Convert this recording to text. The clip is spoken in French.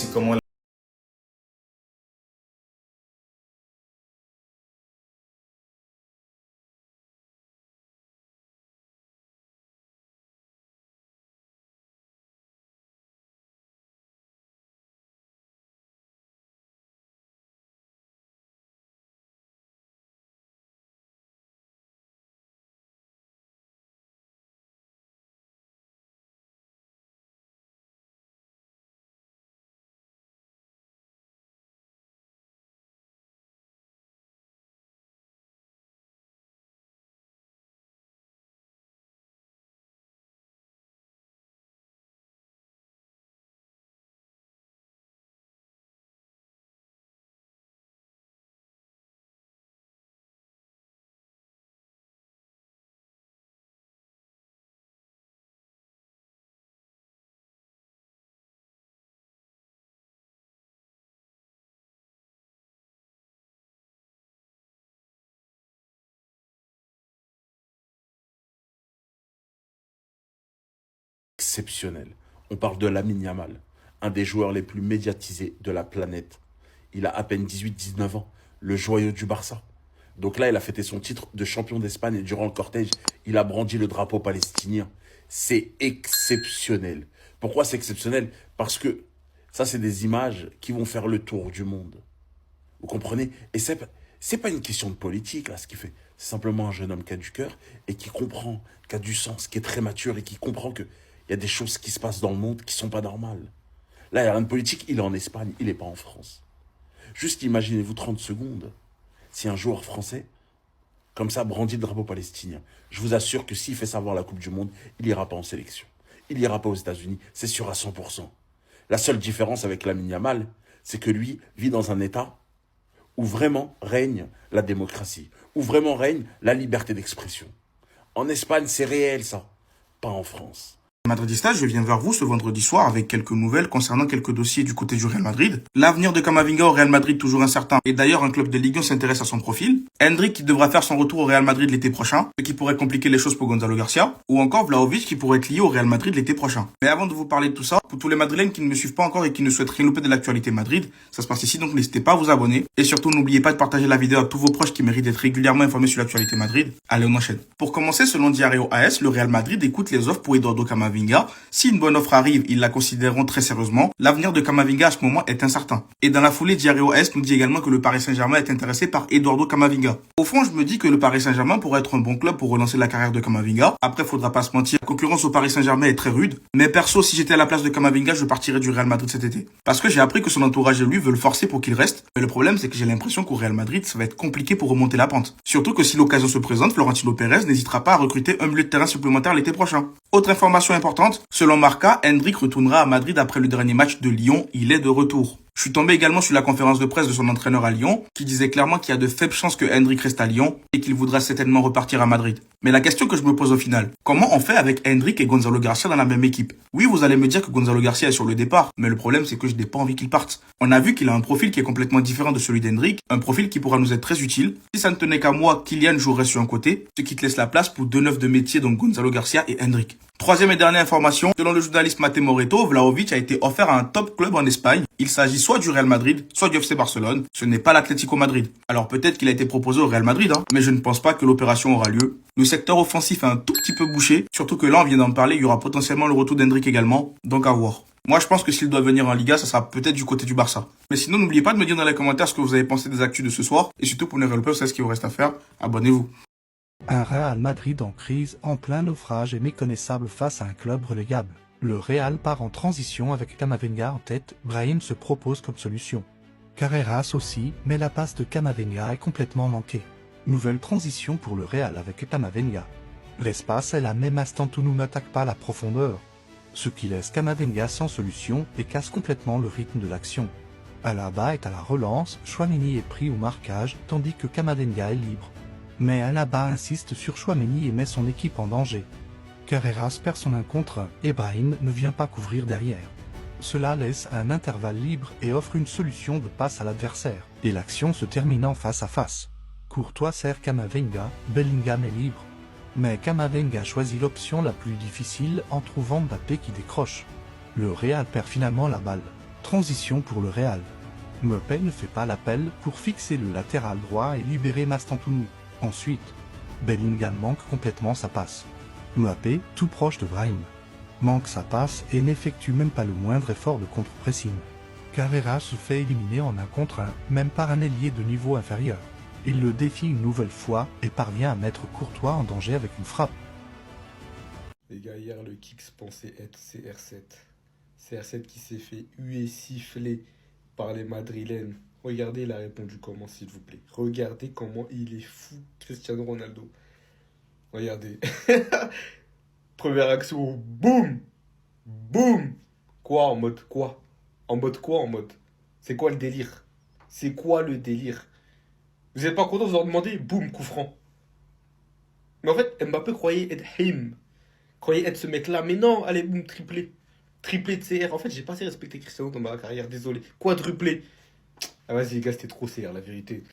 C'est comment exceptionnel. On parle de Lamine Yamal, un des joueurs les plus médiatisés de la planète. Il a à peine 18-19 ans, le joyau du Barça. Donc là, il a fêté son titre de champion d'Espagne et durant le cortège, il a brandi le drapeau palestinien. C'est exceptionnel. Pourquoi c'est exceptionnel? Parce que ça, c'est des images qui vont faire le tour du monde. Vous comprenez? Et c'est pas une question de politique, là, ce qu'il fait. C'est simplement un jeune homme qui a du cœur et qui comprend, qui a du sens, qui est très mature et qui comprend qu'il y a des choses qui se passent dans le monde qui sont pas normales. Là, il n'y a rien de politique, il est en Espagne, il n'est pas en France. Juste imaginez-vous 30 secondes, si un joueur français, comme ça, brandit le drapeau palestinien. Je vous assure que s'il fait savoir la Coupe du Monde, il n'ira pas en sélection. Il n'ira pas aux États-Unis, c'est sûr à 100%. La seule différence avec Lamine Yamal, c'est que lui vit dans un État où vraiment règne la démocratie, où vraiment règne la liberté d'expression. En Espagne, c'est réel ça, pas en France. Madridista, je viens vers vous ce vendredi soir avec quelques nouvelles concernant quelques dossiers du côté du Real Madrid. L'avenir de Camavinga au Real Madrid toujours incertain. Et d'ailleurs, un club de Ligue 1 s'intéresse à son profil. Endrick qui devra faire son retour au Real Madrid l'été prochain, ce qui pourrait compliquer les choses pour Gonzalo Garcia. Ou encore Vlahovic qui pourrait être lié au Real Madrid l'été prochain. Mais avant de vous parler de tout ça, pour tous les Madrilènes qui ne me suivent pas encore et qui ne souhaitent rien louper de l'actualité Madrid, ça se passe ici, donc n'hésitez pas à vous abonner. Et surtout, n'oubliez pas de partager la vidéo à tous vos proches qui méritent d'être régulièrement informés sur l'actualité Madrid. Allez, on enchaîne. Pour commencer, selon Diario AS, le Real Madrid écoute les offres pour Eduardo Camavinga. Si une bonne offre arrive, ils la considéreront très sérieusement. L'avenir de Camavinga à ce moment est incertain. Et dans la foulée, Diario AS nous dit également que le Paris Saint-Germain est intéressé par Eduardo Camavinga. Au fond, je me dis que le Paris Saint-Germain pourrait être un bon club pour relancer la carrière de Camavinga. Après, faudra pas se mentir, la concurrence au Paris Saint-Germain est très rude. Mais perso, si j'étais à la place de Camavinga, je partirais du Real Madrid cet été. Parce que j'ai appris que son entourage et lui veulent forcer pour qu'il reste. Mais le problème, c'est que j'ai l'impression qu'au Real Madrid, ça va être compliqué pour remonter la pente. Surtout que si l'occasion se présente, Florentino Pérez n'hésitera pas à recruter un milieu de terrain supplémentaire l'été prochain. Autre information importante, selon Marca, Endrick retournera à Madrid après le dernier match de Lyon, il est de retour. Je suis tombé également sur la conférence de presse de son entraîneur à Lyon, qui disait clairement qu'il y a de faibles chances que Endrick reste à Lyon et qu'il voudra certainement repartir à Madrid. Mais la question que je me pose au final, comment on fait avec Endrick et Gonzalo Garcia dans la même équipe? Oui, vous allez me dire que Gonzalo Garcia est sur le départ, mais le problème c'est que je n'ai pas envie qu'il parte. On a vu qu'il a un profil qui est complètement différent de celui d'Endrick, un profil qui pourra nous être très utile. Si ça ne tenait qu'à moi, Kylian jouerait sur un côté, ce qui te laisse la place pour deux neufs de métier, donc Gonzalo Garcia et Endrick. Troisième et dernière information, selon le journaliste Mate Moreto, Vlahovic a été offert à un top club en Espagne. Il s'agit soit du Real Madrid, soit du FC Barcelone. Ce n'est pas l'Atlético Madrid. Alors peut-être qu'il a été proposé au Real Madrid, mais je ne pense pas que l'opération aura lieu. Le secteur offensif est un tout petit peu bouché, surtout que là on vient d'en parler, il y aura potentiellement le retour d'Hendrick également, donc à voir. Moi je pense que s'il doit venir en Liga, ça sera peut-être du côté du Barça. Mais sinon n'oubliez pas de me dire dans les commentaires ce que vous avez pensé des actus de ce soir, et surtout pour ne rien louper, c'est ce qu'il vous reste à faire, abonnez-vous. Un Real Madrid en crise, en plein naufrage et méconnaissable face à un club relégable. Le Real part en transition avec Camavinga en tête, Brahim se propose comme solution. Carreras aussi, mais la passe de Camavinga est complètement manquée. Nouvelle transition pour le Real avec Camavinga. L'espace est la même instant où nous n'attaque pas la profondeur. Ce qui laisse Camavinga sans solution et casse complètement le rythme de l'action. Alaba est à la relance, Chouameni est pris au marquage, tandis que Camavinga est libre. Mais Alaba insiste sur Chouameni et met son équipe en danger. Carreras perd son 1 contre 1 et Brahim ne vient pas couvrir derrière. Cela laisse un intervalle libre et offre une solution de passe à l'adversaire, et l'action se termine en face à face. Courtois sert Camavinga, Bellingham est libre. Mais Camavinga choisit l'option la plus difficile en trouvant Mbappé qui décroche. Le Real perd finalement la balle. Transition pour le Real. Mbappé ne fait pas l'appel pour fixer le latéral droit et libérer Mastantuono. Ensuite, Bellingham manque complètement sa passe. Mbappé, tout proche de Brahim, manque sa passe et n'effectue même pas le moindre effort de contre-pressing. Carrera se fait éliminer en 1 contre 1, même par un ailier de niveau inférieur. Il le défie une nouvelle fois et parvient à mettre Courtois en danger avec une frappe. Les gars, hier, le Kicks pensait être CR7. CR7 qui s'est fait huer, siffler par les Madrilènes. Regardez, il a répondu comment, s'il vous plaît. Regardez comment il est fou, Cristiano Ronaldo. Regardez. Première action, boum! Boum! Quoi, en mode quoi? En mode quoi, en mode? C'est quoi le délire? C'est quoi le délire? Vous n'êtes pas content, vous en demandez? Boum, coup franc. Mais en fait, Mbappé croyait être him. Croyait être ce mec-là. Mais non, allez, boum, triplé. Triplé de CR. En fait, j'ai pas assez respecté Cristiano dans ma carrière, désolé. Quadruplé. Ah vas-y les gars, c'était trop CR, la vérité.